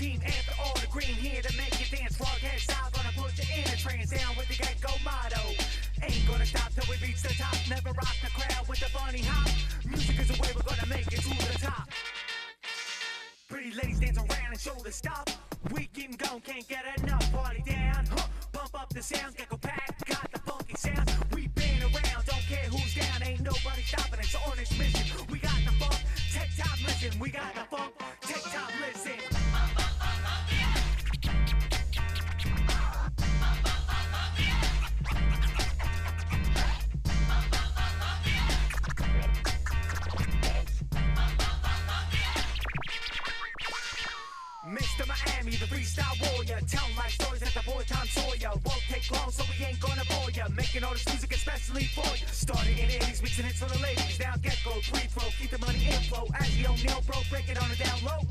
team, and for all the green here to make you dance. Rughead style, gonna put you in a trance. Down with the get-go motto. Ain't gonna stop till we reach the top. Never rock the crowd with the bunny hop. Music is the way we're gonna make it to the top. Pretty ladies dance around and show the stop. We keep going, can't get enough. Party down, bump up the sounds, get go pack, got the funky sounds. We been around, don't care who's down. Ain't nobody stopping us on this mission. We got the funk, take time, listen. We got the funk, take time, listen. Mr. Miami, the freestyle warrior. Tell life stories at the boy Tom Sawyer. Won't take long, so we ain't gonna bore ya. Making all this music especially for you. Starting in the 80s, mixing hits for the ladies. Now get-go, free throw, keep the money inflow. As the O'Neal bro, break it on the down low.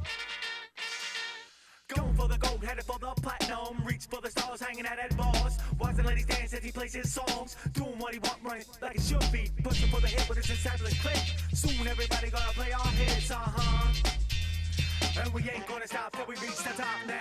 Going for the gold, headed for the platinum. Reach for the stars, hanging out at bars. Watch the ladies dance as he plays his songs. Doing what he want, running like it should be. Pushing for the hit with his fabulous click. Soon everybody gonna play our hits, and we ain't gonna stop till we reach the top now.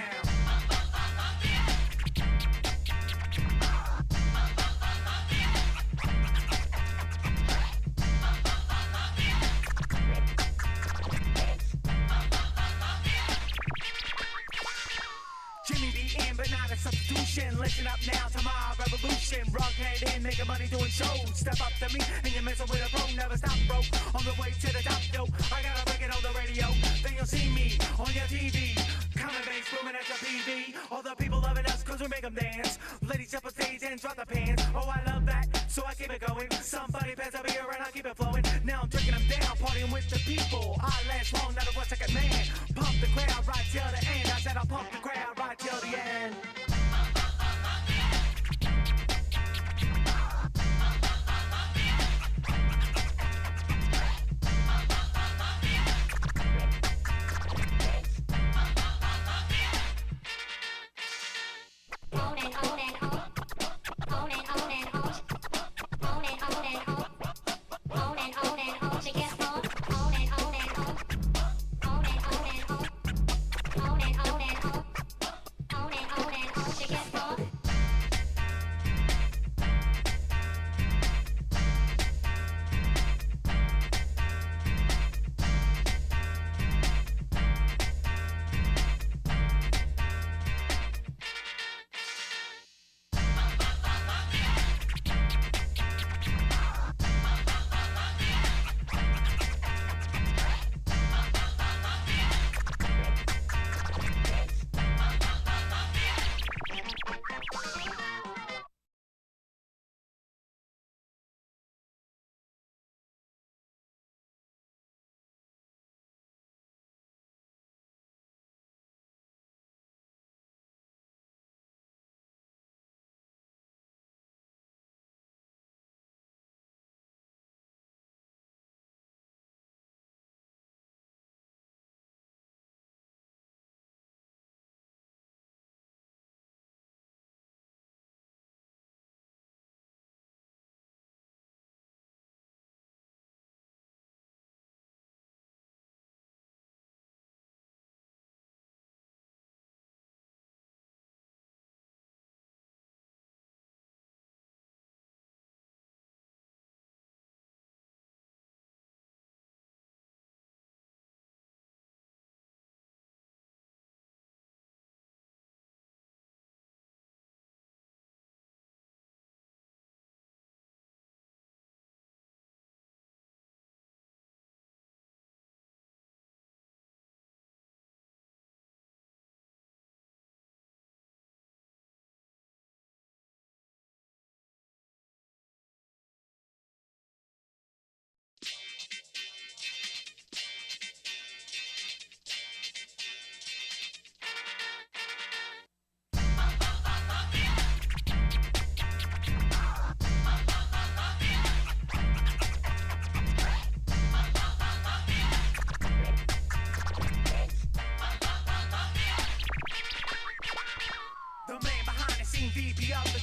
Jimmy be in, but not a substitution. Listen up now to my revolution. Rughead in, making money doing shows. Step up to me, and you're messing with a pro. Never stop, bro. On the way to the top, yo. I gotta break it on the radio. Then you'll see me on your TV. Common bass booming at your PV. All the people loving us, cause we make them dance. Ladies jump on stage and drop the pants. Oh, I love that, so I keep it going. Somebody pass a beer and I keep it flowing. Now I'm drinking them down, partying with the people. I last long, not a 1 second man. Pump the crowd right till the end. I said I'll pump the crowd right till the end.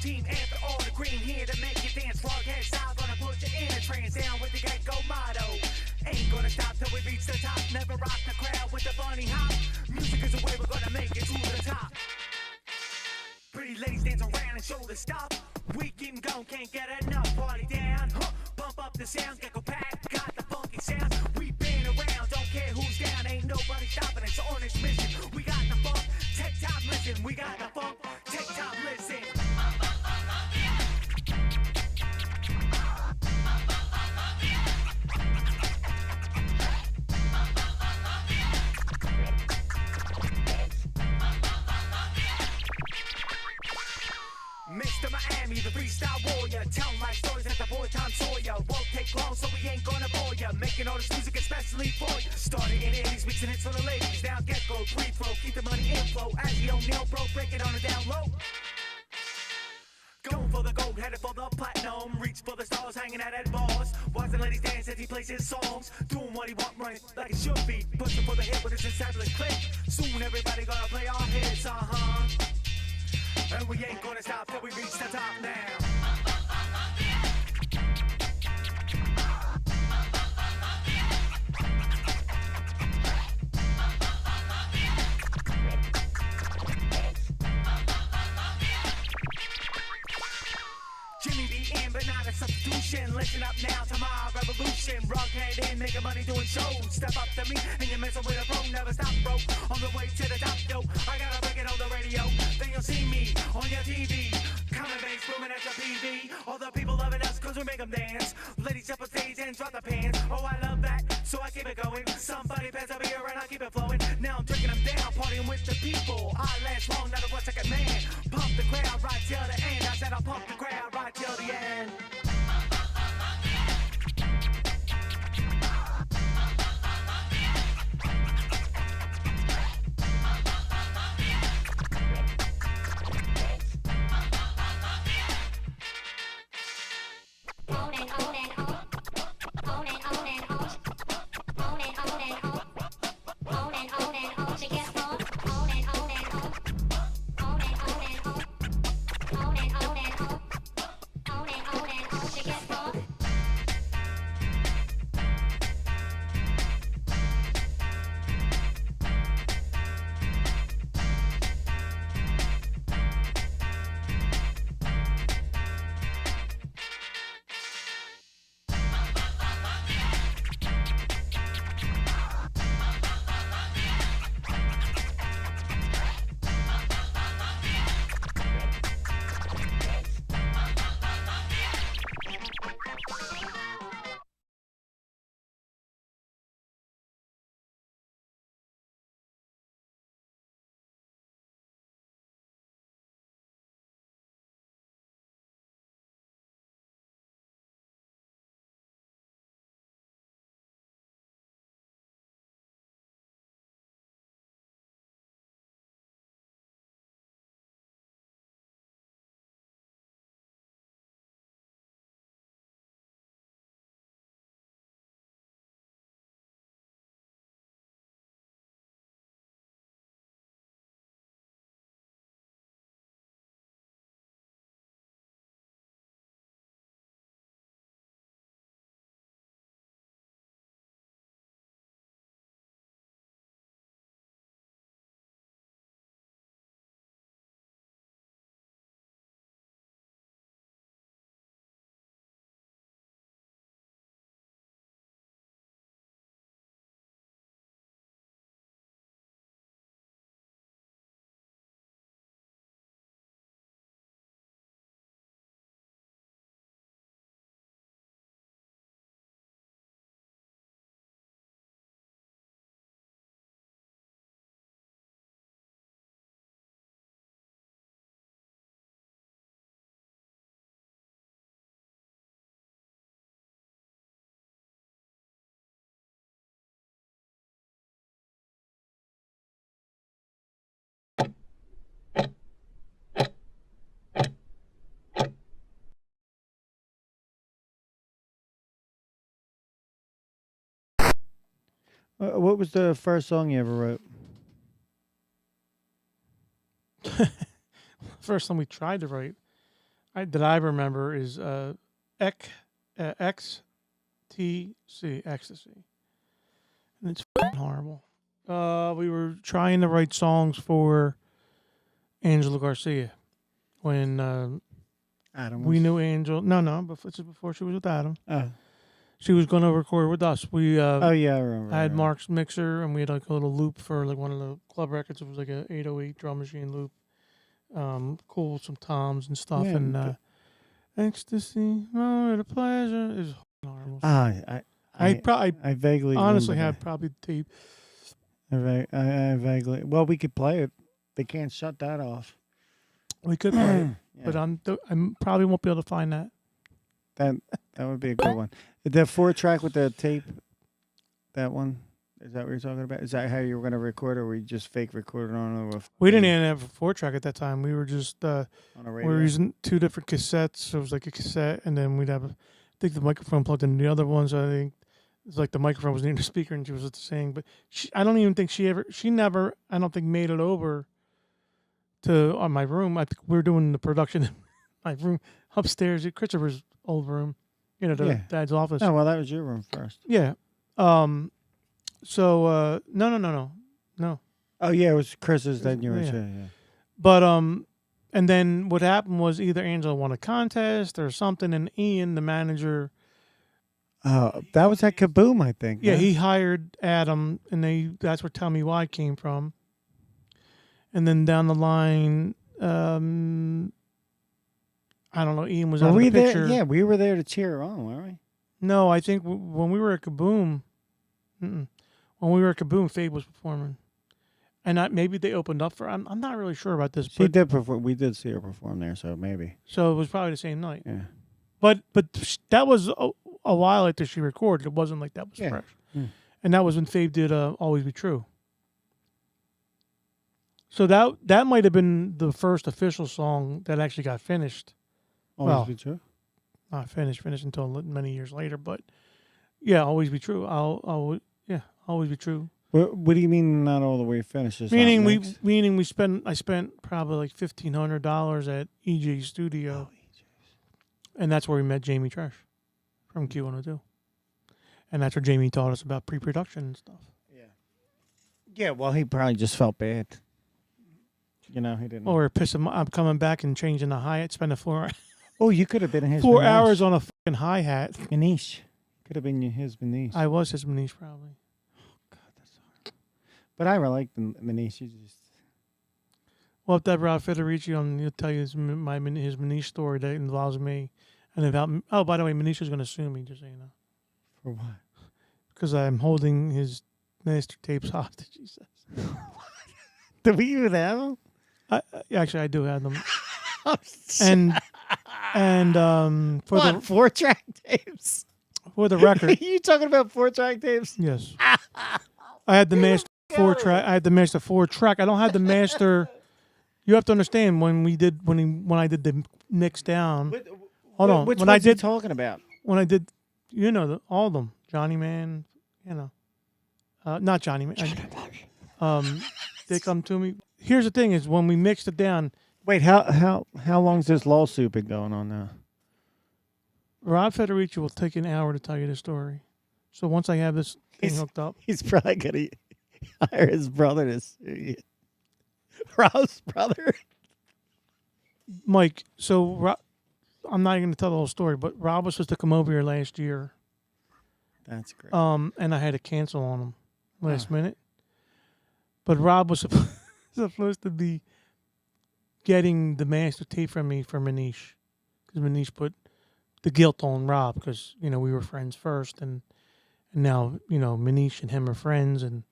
team, and for all the green here to make you dance. Rughead style, gonna put you in a trance. Down with the get-go motto. Ain't gonna stop till we reach the top. Never rock the crowd with the bunny hop. Music is the way we're gonna make it. and shoulder stop. We keep going, can't get enough. Party down, huh? Bump up the sounds, get go pack, got the funky sounds. We been around, don't care who's down, ain't nobody stopping us on this mission. We got the funk, take time, listen. We got the funk, take time, listen. Mr. Miami, the freestyle warrior. Tell my stories at the boy Tom Sawyer. Won't take long, so we ain't gonna bore ya. Making all this music especially for you. Starting in the 80s, mixing hits for the ladies. Now get go, free throw, keep the money inflow. As the O'Neal bro, break it on the down low. Going for the gold, headed for the platinum. Reach for the stars, hanging out at bars. Watching ladies dance as he plays his songs. Doing what he want, running like it should be. Pushing for the hit with his established click. Soon everybody gonna play our hits, and we ain't gonna stop till we reach the top now. Jimmy be in, but not a substitution. Listen up now to my revolution. Rughead in, making money doing shows. Step up to me, and you're messing with a pro. Never stop, bro. On the way to the top, yo. I gotta break it on the radio. Then you'll see me on your TV. Common bass booming at your PV. All the people loving us, cause we make them dance. Ladies up on stage and drop the pants. Oh, I love that, so I keep it going. Somebody pass a beer and I keep it flowing. Now I'm drinking them down, partying with the people. I last long, not a 1 second man. Pump the crowd right till the end. I said I'll pump the crowd right till the end. What was the first song you ever wrote? First song we tried to write that I remember is XTC, Ecstasy. And it's horrible. We were trying to write songs for Angela Garcia. when Adam. we knew Angel. No, before she was with Adam. Oh. She was going to record with us. We Oh yeah, I remember. I had Mark's mixer, and we had like a little loop for like one of the club records. It was like a 808 drum machine loop. Cool with some toms and stuff, Yeah, and ecstasy, moment of pleasure is horrible. I vaguely honestly remember had probably tape. I vaguely. Well, we could play it. They can't shut that off. We could play it, Yeah. but I probably won't be able to find that. That would be a good one. The 4-track with the tape. That one. Is that what you're talking about? Is that how you were going to record, or were you just fake recording on a? We didn't even have a 4-track at that time. We were just on a radio. we were using 2 different cassettes. So it was like a cassette, and then we'd have I think the microphone plugged in the other one. So I think it's like the microphone was near the speaker, and she was just saying. But I don't even think she never. I don't think made it over to my room. I think we were doing the production in my room upstairs at Christopher's old room, the dad's office. Oh well, that was your room first. Yeah. So no. Oh yeah, it was Chris's. Then you were Yeah. saying, yeah. But and then what happened was either Angela won a contest or something, and Ian, the manager, Oh, that was at Kaboom, I think. yeah, huh? he hired Adam, and that's where Tell Me Why came from. And then down the line, I don't know. Ian was Were out of we the picture. there? Yeah, we were there to cheer her on, weren't we? No, I think when we were at Kaboom, when we were at Kaboom, Fabe was performing, and maybe they opened up for. I'm not really sure about this. She But, did perform. We did see her perform there, so maybe. so it was probably the same night. Yeah. But that was a while after she recorded. It wasn't like that was Yeah. fresh. Mm. And that was when Fabe did "Always Be True." So that might have been the first official song that actually got finished. Always Well, be true. Not finished until many years later. But yeah, "Always Be True." "Always Be True." What do you mean not all the way finished? Just Meaning not mixed? I spent probably like $1,500 at EJ Studio, and that's where we met Jamie Tresh from Q102, and that's where Jamie taught us about pre-production and stuff. Yeah, well, he probably just felt bad. He didn't. Or piss him. I'm coming back and changing the hi-hat. Spending Oh, you could have been his 4 Manish. hours on a fucking hi-hat. Manish. Could have been his Manish. I was his Manish probably. God, that's hard. But I like the Manish. You just. Well, if that Ralph Federici on, he'll tell you his Manish story that involves me, and about. Oh, by the way, Manish is going to sue me, just so you know, For what? because I'm holding his master tapes hostage. He says. Did we even have him? Actually, I do have them. and for What, the 4-track tapes? for the record, You talking about 4-track tapes? yes, I had the master 4-track. I had the master 4-track. I don't have the master. You have to understand when I did the mix down. Hold on. Which When one's I did he talking about? when I did, all of them. Johnny Man, not Johnny Man. They come to me. Here's the thing: is when we mixed it down, Wait, how long's this lawsuit been going on now? Rob Federici will take an hour to tell you the story. So once I have this thing hooked up, He's probably gonna hire his brother to sue you. Rob's brother. Mike. So I'm not even going to tell the whole story, but Rob was supposed to come over here last year. That's great. And I had to cancel on him last minute. But Rob was supposed to be getting the master tape from me for Manish, because Manish put the guilt on Rob because we were friends first, and now Manish and him are friends, and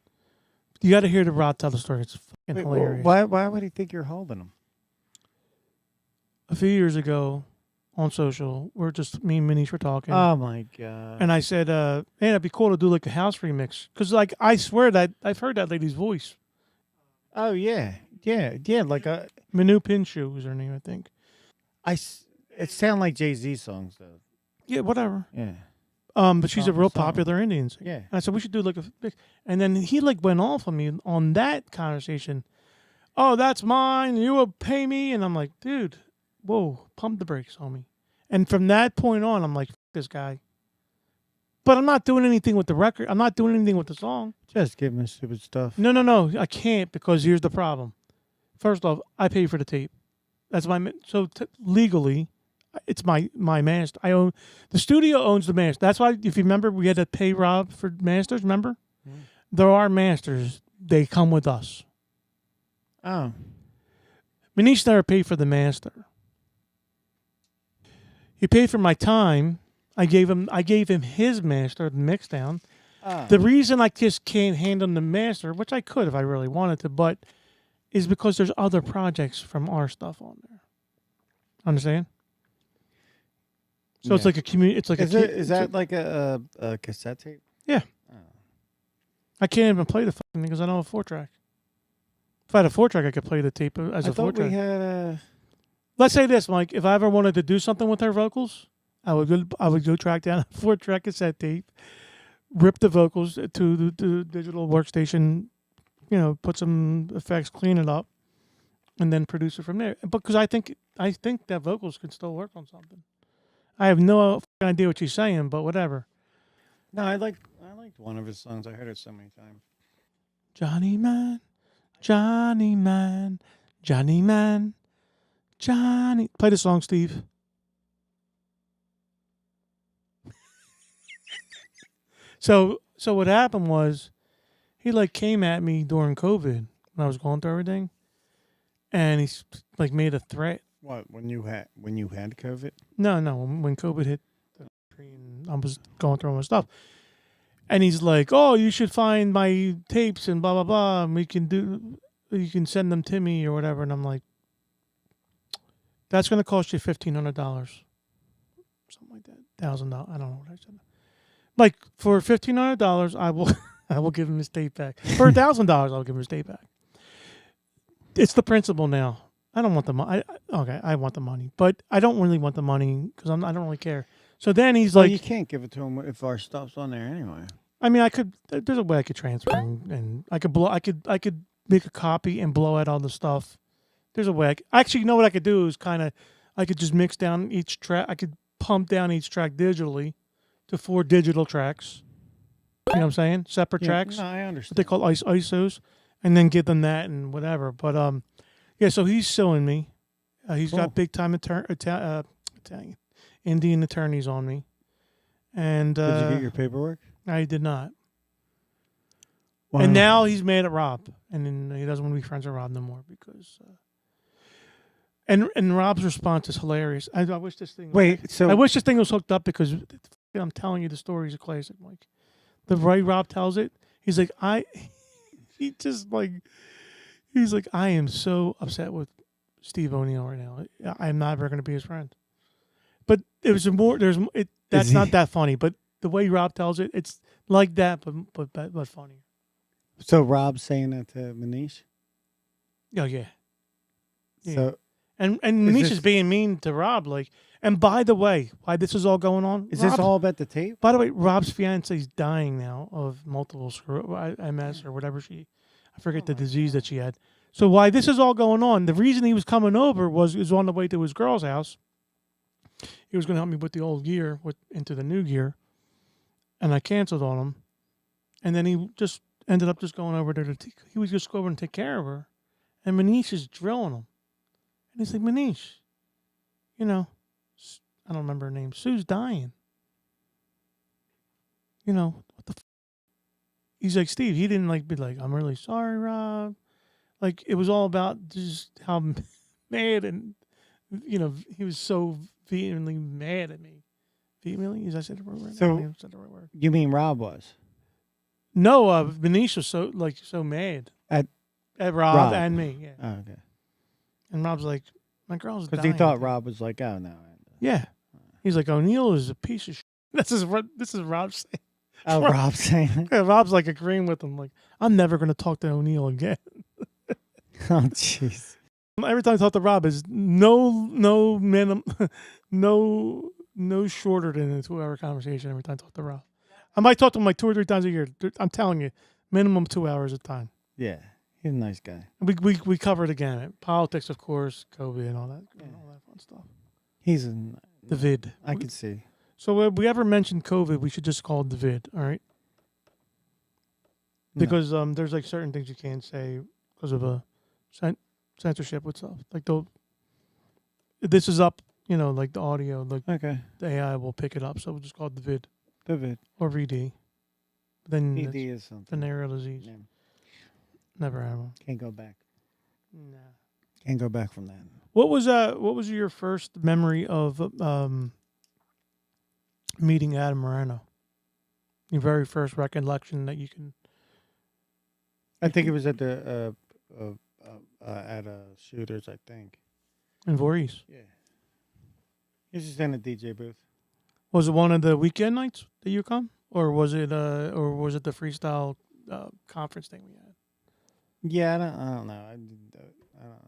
you got to hear the Rob tell the story. It's fucking hilarious. Why would he think you're holding him? A few years ago, on social, me and Manish were talking. Oh my god! And I said, "Hey, it'd be cool to do like a house remix, because I swear that I've heard that lady's voice." Oh yeah, like a Manu Pinshu was her name, I think. It sound like Jay-Z songs though. Yeah, whatever. Yeah. But she's a real Song. popular Indian singer. Yeah. And I said we should do like a mix. And then he went off on me on that conversation. Oh, that's mine. You will pay me. And I'm like, dude, whoa, pump the brakes, homie. And from that point on, I'm like, F this guy. But I'm not doing anything with the record. I'm not doing anything with the song. Just give him stupid stuff. No. I can't, because here's the problem. First off, I pay for the tape. That's my legally, it's my master. I own the studio owns the master. That's why if you remember, we had to pay Rob for masters. Remember, there are masters. They come with us. Oh, Manish never paid for the master. He paid for my time. I gave him his master, the mix down. oh. The reason I just can't hand him the master, which I could if I really wanted to, but is because there's other projects from our stuff on there. Understand? So it's Yeah. like a community. It's like Is that like a cassette tape? Yeah. Oh. I can't even play the fucking thing because I don't have a 4-track. If I had a 4-track, I could play the tape as I a thought 4-track. we had a. Let's say this, Mike. If I ever wanted to do something with her vocals, I would go track down a 4-track cassette tape, rip the vocals to the digital workstation, put some effects, clean it up, and then produce it from there. Because I think that vocals can still work on something. I have no fucking idea what she's saying, but whatever. No, I liked one of his songs. I heard it so many times. Johnny man, Johnny man, Johnny man, Johnny. Play the song, Steve. So what happened was, he came at me during COVID when I was going through everything, and he made a threat. What when you had COVID? No, when COVID hit, and I was going through all my stuff, and he's like, "Oh, you should find my tapes and blah blah blah, and you can send them to me or whatever." And I'm like, "That's going to cost you $1,500, something like that, $1,000. I don't know what I said. Like for $1,500, I will give him his tape back. For $1,000, I'll give him his tape back. It's the principle now. I don't want the money. I want the money, but I don't really want the money because I don't really care. So then he's Well, like, you can't give it to him if our stuff's on there anyway. I mean, I could. There's a way I could transfer and I could blow. I could make a copy and blow out all the stuff. There's a way. Actually, you know what I could do is I could just mix down each track. I could pump down each track digitally to 4 digital tracks. You know what I'm saying? Separate tracks. No, I What understand. they call ISOs, and then give them that and whatever. But yeah. So he's suing me. He's Cool. got big time Italian Indian attorneys on me. And Did you get your paperwork? I did not. Wow. And now he's mad at Rob, and then he doesn't want to be friends with Rob no more because. And Rob's response is hilarious. I wish this thing. Wait, so I wish this thing was hooked up because I'm telling you the story is a classic, Mike. The way Rob tells it, he's like, he's like, I am so upset with Steve O'Neill right now. I'm never going to be his friend. But it was that's not that funny. But the way Rob tells it, it's like that, but funny. So Rob's saying that to Manish. Oh yeah. Yeah. So And Is Manish this- is being mean to Rob. And by the way, why this is all going on? is this Rob's- all about the tape? By the way, Rob's fiance is dying now of multiple MS or whatever I forget the disease that she had. So why this is all going on? The reason he was coming over was on the way to his girl's house. He was going to help me with the old gear into the new gear, and I canceled on him. And then he just ended up just going over there he was just going over and take care of her, and Manish is drilling him, and he's like, Manish, I don't remember her name. Sue's dying. What the he's like, Steve, he didn't be like, I'm really sorry, Rob. It was all about just how mad and, he was so vehemently mad at me. Vehemently? Is I said the right word? So- I think I said the right word. You mean Rob was? No, Manish was so mad At Rob and me. Yeah. Oh, okay. And Rob's like, my girl's Because dying. he thought Rob was like, oh, no. Yeah. He's like, O'Neill is a piece of shit. This is Rob saying. Oh, Rob's saying it? Yeah, Rob's agreeing with him. I'm never going to talk to O'Neill again. Oh, jeez. Every time I talk to Rob is no minimum, no shorter than a 2-hour conversation. Every time I talk to Rob, I might talk to him 2 or 3 times a year. I'm telling you, minimum 2 hours a time. Yeah, he's a nice guy. We covered again politics, of course, COVID, and all that fun stuff. He's The vid. I could see. So if we ever mention COVID, we should just call it the vid. All right. No. Because there's certain things you can't say because of censorship with stuff. This is up, like the audio, like Okay. the AI will pick it up. So we'll just call it the vid Vivid. or VD. Then ED it's is something. venereal disease. Yeah. Never had one. Can't go back. Nah. Can't go back from that. What was your first memory of meeting Adam Moreno? Your very first recollection that you can. I think it was at the at Shooters. I think. In Voorhees. Yeah. He's just in a DJ booth. Was it one of the weekend nights that you come, or was it the freestyle conference thing we had? Yeah, I don't know. I don't remember.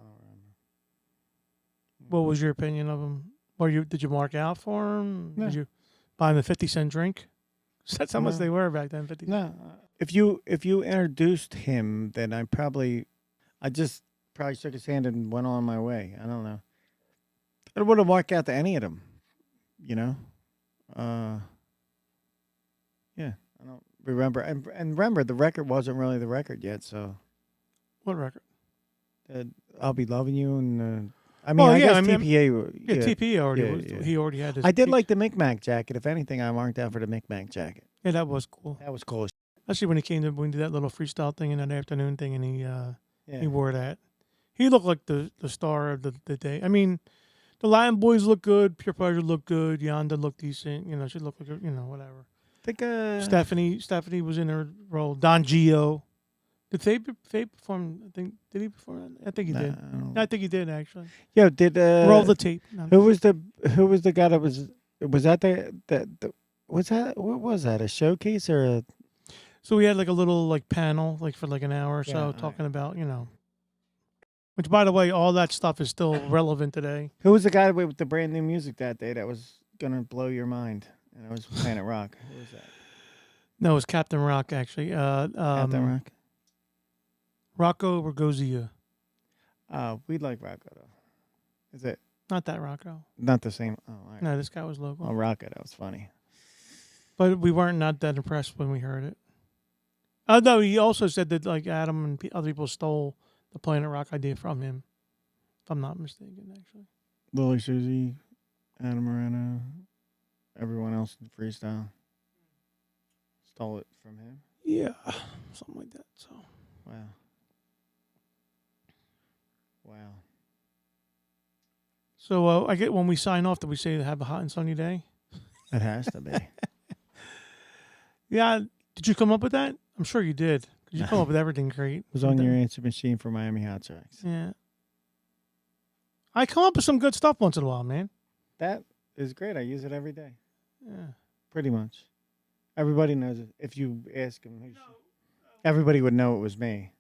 What was your opinion of him? Did you mark out for him? No. Did you buy him a 50-cent drink? That's how much No. they were back then. 50 No, if you introduced him, then I just probably shook his hand and went on my way. I don't know. I wouldn't walk out to any of them, Yeah, I don't remember. And remember, the record wasn't really the record yet. So, What record? I'll Be Loving You, and I Yeah, guess TPA. Yeah, TP already. Yeah. He already had his. I did like the Micmac jacket. If anything, I marked out for the Micmac jacket. Yeah, that was cool. That was cool. As Especially when we did that little freestyle thing in that afternoon thing, and yeah. he wore that. He looked like the star of the day. I mean, the Latin boys look good. Pure Pleasure looked good. Yonda looked decent. She looked like whatever. I think Stephanie was in her role. Don Gio. Did Fabe perform? Did he perform? I think he did. I think he did actually. Yeah, did Roll the tape. No. Who was the guy that was that was that what was that, a showcase or a So we had like a little panel for an hour or so talking about which, by the way, all that stuff is still relevant today. who was the guy with the brand new music that day that was gonna blow your mind and I was Planet Rock? Who was that? No, it was Captain Rock actually. Captain Rock. Rocco Ragozia. We like Rocco though. Is it Not that Rocco. not the same? Oh, all right. No, this guy was local. Oh, Rocco, that was funny. But we weren't not that impressed when we heard it. No, he also said that Adam and other people stole the Planet Rock idea from him. If I'm not mistaken, actually. Lily Susie, Adam Moreno, everyone else in freestyle stole it from him. Yeah, something like that. So. Wow. Wow. So I get when we sign off, do we say have a hot and sunny day? It has to be. Yeah. Did you come up with that? I'm sure you did. Because you come up with everything great. It was on your answer machine for Miami Hot Sox. Yeah. I come up with some good stuff once in a while, man. That is great. I use it every day. Yeah. Pretty much. Everybody knows it. If you ask them, everybody would know it was me.